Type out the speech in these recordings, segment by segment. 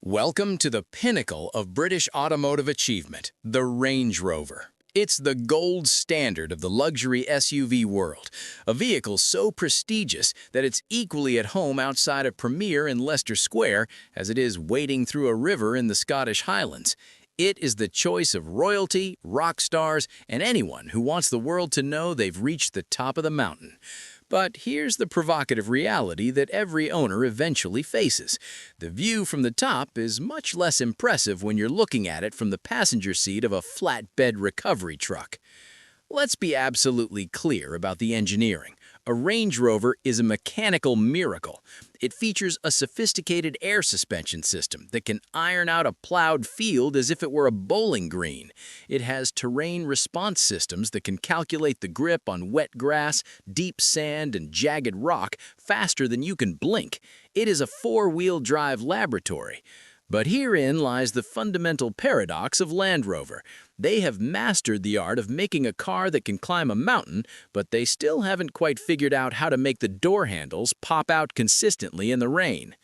Welcome to the pinnacle of British automotive achievement, the Range Rover. It's the gold standard of the luxury SUV world, a vehicle so prestigious that it's equally at home outside of Premier in Leicester Square as it is wading through a river in the Scottish Highlands. It is the choice of royalty, rock stars, and anyone who wants the world to know they've reached the top of the mountain. But here's the provocative reality that every owner eventually faces. The view from the top is much less impressive when you're looking at it from the passenger seat of a flatbed recovery truck. Let's be absolutely clear about the engineering. A Range Rover is a mechanical miracle. It features a sophisticated air suspension system that can iron out a plowed field as if it were a bowling green. It has terrain response systems that can calculate the grip on wet grass, deep sand, and jagged rock faster than you can blink. It is a four-wheel drive laboratory. But herein lies the fundamental paradox of Land Rover. They have mastered the art of making a car that can climb a mountain, but they still haven't quite figured out how to make the door handles pop out consistently in the rain.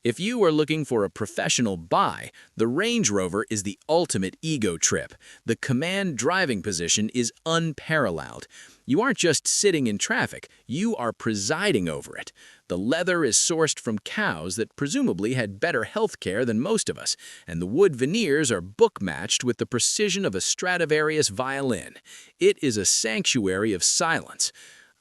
If you are looking for a professional buy, the Range Rover is the ultimate ego trip. The command driving position is unparalleled. You aren't just sitting in traffic, you are presiding over it. The leather is sourced from cows that presumably had better health care than most of us, and the wood veneers are book-matched with the precision of a Stradivarius violin. It is a sanctuary of silence.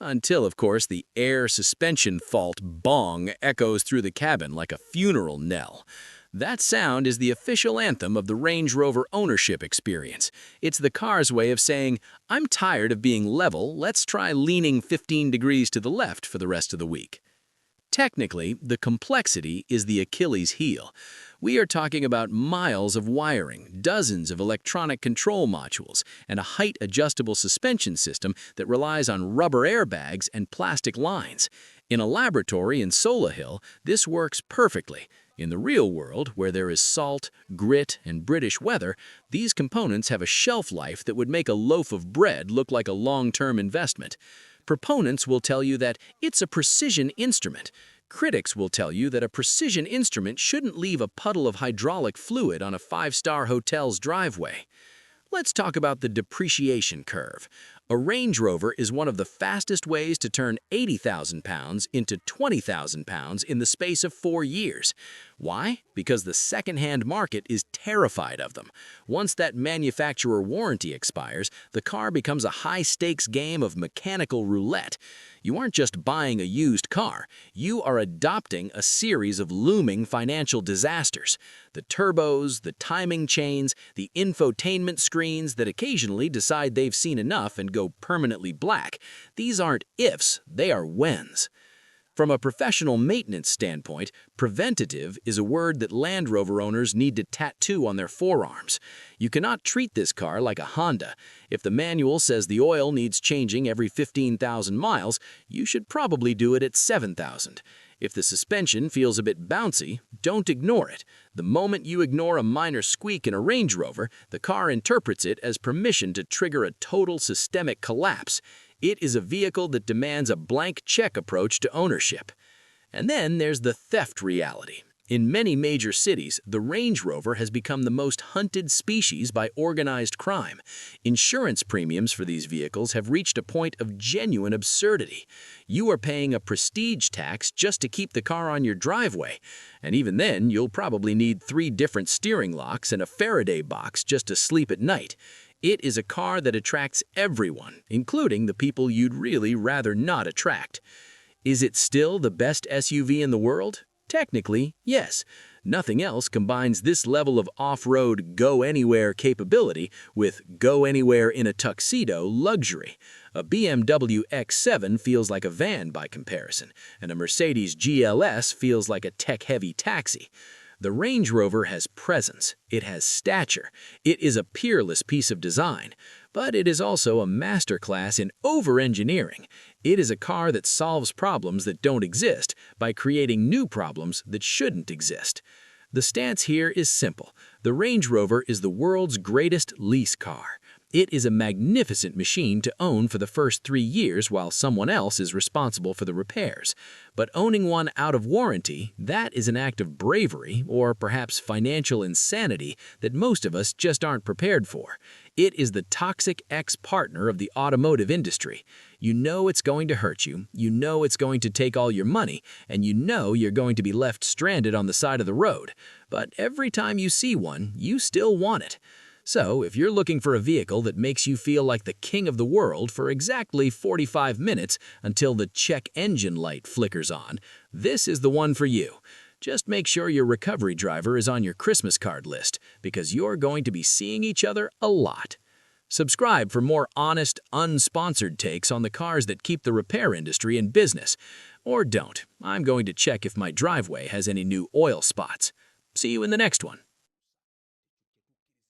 Until, of course, the air suspension fault bong echoes through the cabin like a funeral knell. That sound is the official anthem of the Range Rover ownership experience. It's the car's way of saying, I'm tired of being level, let's try leaning 15 degrees to the left for the rest of the week. Technically, the complexity is the Achilles heel. We are talking about miles of wiring, dozens of electronic control modules, and a height-adjustable suspension system that relies on rubber airbags and plastic lines. In a laboratory in Solihull, this works perfectly. In the real world, where there is salt, grit, and British weather, these components have a shelf life that would make a loaf of bread look like a long-term investment. Proponents will tell you that it's a precision instrument. Critics will tell you that a precision instrument shouldn't leave a puddle of hydraulic fluid on a five-star hotel's driveway. Let's talk about the depreciation curve. A Range Rover is one of the fastest ways to turn 80,000 pounds into 20,000 pounds in the space of 4 years. Why? Because the second-hand market is terrified of them. Once that manufacturer warranty expires, the car becomes a high-stakes game of mechanical roulette. You aren't just buying a used car, you are adopting a series of looming financial disasters. The turbos, the timing chains, the infotainment screens that occasionally decide they've seen enough and go permanently black. These aren't ifs, they are whens. From a professional maintenance standpoint, preventative is a word that Land Rover owners need to tattoo on their forearms. You cannot treat this car like a Honda. If the manual says the oil needs changing every 15,000 miles, you should probably do it at 7,000. If the suspension feels a bit bouncy, don't ignore it. The moment you ignore a minor squeak in a Range Rover, the car interprets it as permission to trigger a total systemic collapse. It is a vehicle that demands a blank check approach to ownership. And then there's the theft reality. In many major cities, the Range Rover has become the most hunted species by organized crime. Insurance premiums for these vehicles have reached a point of genuine absurdity. You are paying a prestige tax just to keep the car on your driveway. And even then, you'll probably need 3 different steering locks and a Faraday box just to sleep at night. It is a car that attracts everyone, including the people you'd really rather not attract. Is it still the best SUV in the world? Technically, yes. Nothing else combines this level of off-road go-anywhere capability with go-anywhere-in-a-tuxedo luxury. A BMW X7 feels like a van by comparison, and a Mercedes GLS feels like a tech-heavy taxi. The Range Rover has presence, it has stature, it is a peerless piece of design, but it is also a masterclass in over-engineering. It is a car that solves problems that don't exist by creating new problems that shouldn't exist. The stance here is simple. The Range Rover is the world's greatest lease car. It is a magnificent machine to own for the first 3 years while someone else is responsible for the repairs. But owning one out of warranty, that is an act of bravery or perhaps financial insanity that most of us just aren't prepared for. It is the toxic ex-partner of the automotive industry. You know it's going to hurt you, you know it's going to take all your money, and you know you're going to be left stranded on the side of the road. But every time you see one, you still want it. So, if you're looking for a vehicle that makes you feel like the king of the world for exactly 45 minutes until the check engine light flickers on, this is the one for you. Just make sure your recovery driver is on your Christmas card list, because you're going to be seeing each other a lot. Subscribe for more honest, unsponsored takes on the cars that keep the repair industry in business. Or don't. I'm going to check if my driveway has any new oil spots. See you in the next one.